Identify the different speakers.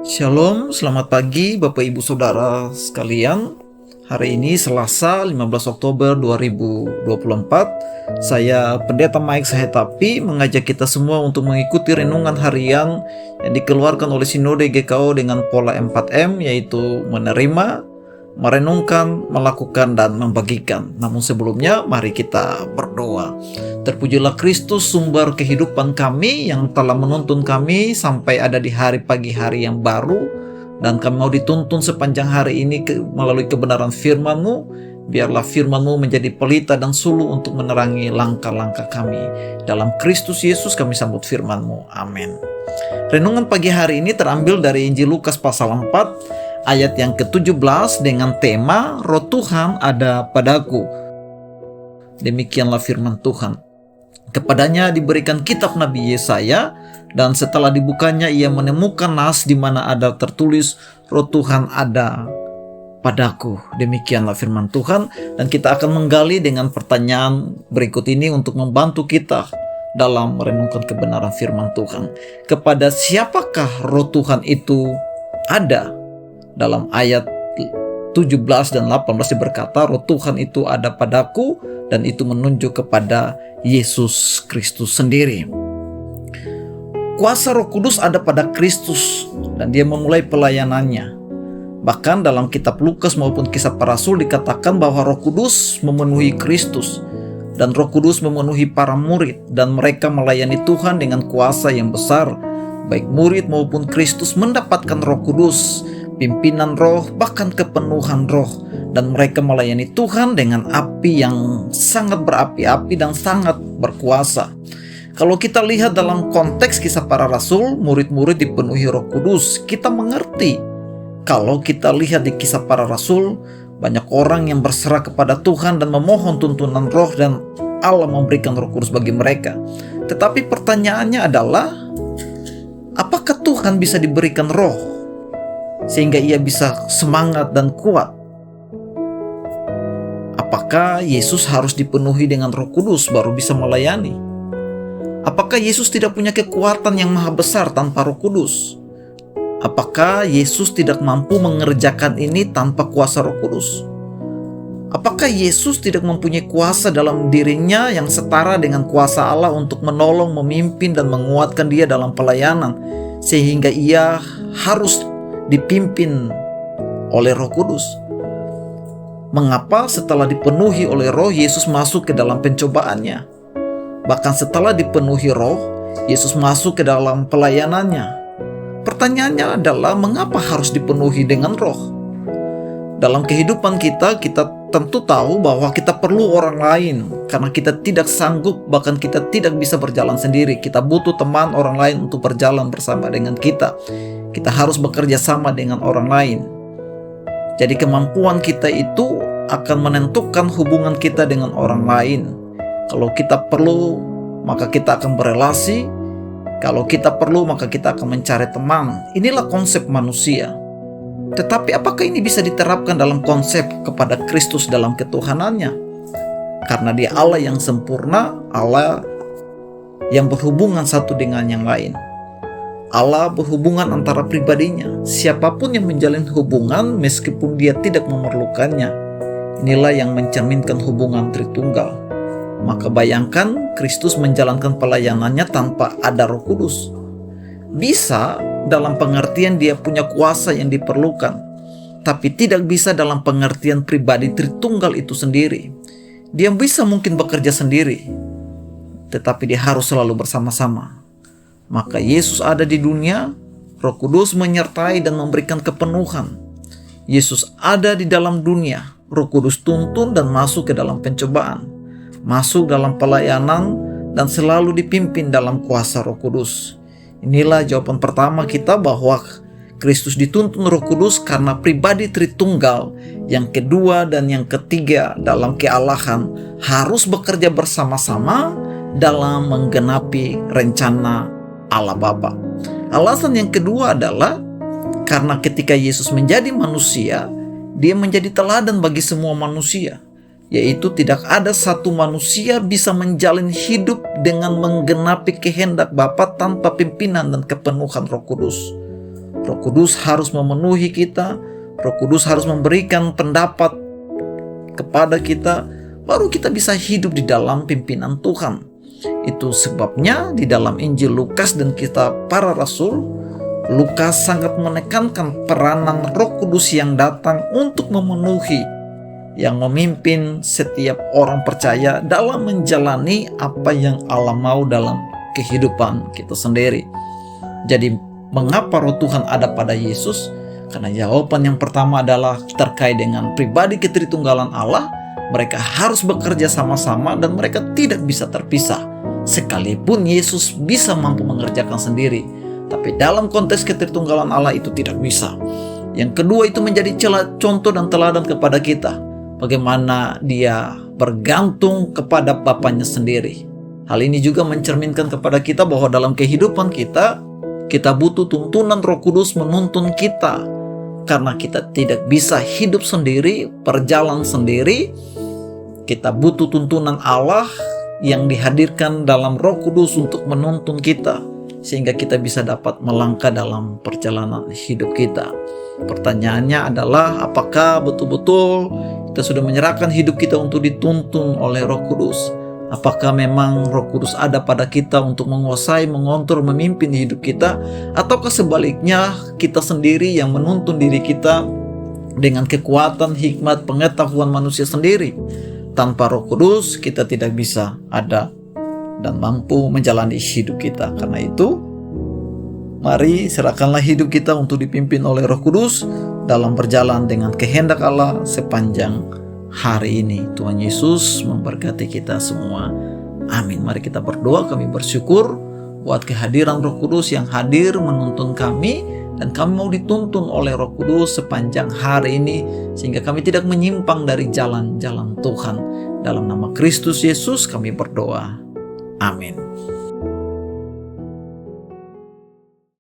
Speaker 1: Shalom, selamat pagi Bapak Ibu Saudara sekalian. Hari ini Selasa 15 Oktober 2024. Saya Pendeta Mike Sahetapi mengajak kita semua untuk mengikuti renungan harian yang dikeluarkan oleh Sinode GKO dengan pola 4M, yaitu menerima, merenungkan, melakukan, dan membagikan. Namun sebelumnya, mari kita berdoa. Terpujilah Kristus, sumber kehidupan kami yang telah menuntun kami sampai ada di pagi hari yang baru, dan kami mau dituntun sepanjang hari ini melalui kebenaran firman-Mu. Biarlah firman-Mu menjadi pelita dan suluh untuk menerangi langkah-langkah kami. Dalam Kristus Yesus kami sambut firman-Mu. Amin. Renungan pagi hari ini terambil dari Injil Lukas pasal 4 ayat yang ke-17 dengan tema Roh Tuhan ada padaku. Demikianlah firman Tuhan. Kepadanya diberikan kitab Nabi Yesaya, dan setelah dibukanya ia menemukan nas di mana ada tertulis Roh Tuhan ada padaku. Demikianlah firman Tuhan, dan kita akan menggali dengan pertanyaan berikut ini untuk membantu kita dalam merenungkan kebenaran firman Tuhan. Kepada siapakah Roh Tuhan itu ada? Dalam ayat 17 dan 18 berkata, Roh Tuhan itu ada padaku, dan itu menunjuk kepada Yesus Kristus sendiri. Kuasa Roh Kudus ada pada Kristus, dan dia memulai pelayanannya. Bahkan dalam kitab Lukas maupun Kisah Para Rasul dikatakan bahwa Roh Kudus memenuhi Kristus, dan Roh Kudus memenuhi para murid, dan mereka melayani Tuhan dengan kuasa yang besar. Baik murid maupun Kristus mendapatkan Roh Kudus, pimpinan roh, bahkan kepenuhan roh, dan mereka melayani Tuhan dengan api yang sangat berapi-api dan sangat berkuasa. Kalau kita lihat dalam konteks Kisah Para Rasul, murid-murid dipenuhi Roh Kudus, kita mengerti. Kalau kita lihat di Kisah Para Rasul, banyak orang yang berserah kepada Tuhan dan memohon tuntunan roh, dan Allah memberikan Roh Kudus bagi mereka. Tetapi pertanyaannya adalah, apakah Tuhan bisa diberikan roh sehingga ia bisa semangat dan kuat? Apakah Yesus harus dipenuhi dengan Roh Kudus baru bisa melayani? Apakah Yesus tidak punya kekuatan yang maha besar tanpa Roh Kudus? Apakah Yesus tidak mampu mengerjakan ini tanpa kuasa Roh Kudus? Apakah Yesus tidak mempunyai kuasa dalam dirinya yang setara dengan kuasa Allah untuk menolong, memimpin, dan menguatkan dia dalam pelayanan, sehingga ia harus dipimpin oleh Roh Kudus? Mengapa setelah dipenuhi oleh Roh, Yesus masuk ke dalam pencobaannya? Bahkan setelah dipenuhi Roh, Yesus masuk ke dalam pelayanannya. Pertanyaannya adalah, mengapa harus dipenuhi dengan Roh? Dalam kehidupan kita tentu tahu bahwa kita perlu orang lain, karena kita tidak sanggup, bahkan kita tidak bisa berjalan sendiri. Kita butuh teman orang lain untuk berjalan bersama dengan kita. Kita harus bekerja sama dengan orang lain. Jadi kemampuan kita itu akan menentukan hubungan kita dengan orang lain. Kalau kita perlu, maka kita akan berelasi. Kalau kita perlu, maka kita akan mencari teman. Inilah konsep manusia. Tetapi apakah ini bisa diterapkan dalam konsep kepada Kristus dalam ketuhanannya? Karena dia Allah yang sempurna, Allah yang berhubungan satu dengan yang lain. Allah berhubungan antara pribadinya. Siapapun yang menjalin hubungan meskipun dia tidak memerlukannya, inilah yang mencerminkan hubungan Tritunggal. Maka bayangkan Kristus menjalankan pelayanannya tanpa ada Roh Kudus. Bisa dalam pengertian dia punya kuasa yang diperlukan, tapi tidak bisa dalam pengertian pribadi Tritunggal itu sendiri. Dia bisa mungkin bekerja sendiri, tetapi dia harus selalu bersama-sama. Maka Yesus ada di dunia, Roh Kudus menyertai dan memberikan kepenuhan. Yesus ada di dalam dunia, Roh Kudus tuntun dan masuk ke dalam pencobaan, masuk dalam pelayanan, dan selalu dipimpin dalam kuasa Roh Kudus. Inilah jawaban pertama kita bahwa Kristus dituntun Roh Kudus karena pribadi Tritunggal. Yang kedua dan yang ketiga dalam kealahan harus bekerja bersama-sama dalam menggenapi rencana Allah Bapa. Alasan yang kedua adalah karena ketika Yesus menjadi manusia, dia menjadi teladan bagi semua manusia. yaitu tidak ada satu manusia bisa menjalin hidup dengan menggenapi kehendak Bapa tanpa pimpinan dan kepenuhan Roh Kudus. Roh Kudus harus memenuhi kita. Roh Kudus harus memberikan pendapat kepada kita, baru kita bisa hidup di dalam pimpinan Tuhan. Itu sebabnya di dalam Injil Lukas dan kitab para rasul, Lukas sangat menekankan peranan Roh Kudus yang datang untuk memenuhi, yang memimpin setiap orang percaya dalam menjalani apa yang Allah mau dalam kehidupan kita sendiri. Jadi mengapa Roh Tuhan ada pada Yesus? Karena jawaban yang pertama adalah terkait dengan pribadi ketritunggalan Allah. Mereka harus bekerja sama-sama dan mereka tidak bisa terpisah. Sekalipun Yesus bisa mampu mengerjakan sendiri, tapi dalam konteks ketritunggalan Allah itu tidak bisa. Yang kedua, itu menjadi contoh dan teladan kepada kita, bagaimana dia bergantung kepada Bapanya sendiri. Hal ini juga mencerminkan kepada kita bahwa dalam kehidupan kita butuh tuntunan Roh Kudus menuntun kita. Karena kita tidak bisa hidup sendiri, berjalan sendiri, kita butuh tuntunan Allah yang dihadirkan dalam Roh Kudus untuk menuntun kita, sehingga kita bisa dapat melangkah dalam perjalanan hidup kita. Pertanyaannya adalah, apakah betul-betul kita sudah menyerahkan hidup kita untuk dituntun oleh Roh Kudus? Apakah memang Roh Kudus ada pada kita untuk menguasai, mengontrol, memimpin hidup kita? Ataukah sebaliknya kita sendiri yang menuntun diri kita dengan kekuatan, hikmat, pengetahuan manusia sendiri? Tanpa Roh Kudus kita tidak bisa ada dan mampu menjalani hidup kita. Karena itu, mari serahkanlah hidup kita untuk dipimpin oleh Roh Kudus dalam berjalan dengan kehendak Allah sepanjang hari ini. Tuhan Yesus memberkati kita semua. Amin. Mari kita berdoa. Kami bersyukur buat kehadiran Roh Kudus yang hadir menuntun kami, dan kami mau dituntun oleh Roh Kudus sepanjang hari ini, sehingga kami tidak menyimpang dari jalan-jalan Tuhan. Dalam nama Kristus Yesus kami berdoa. Amin.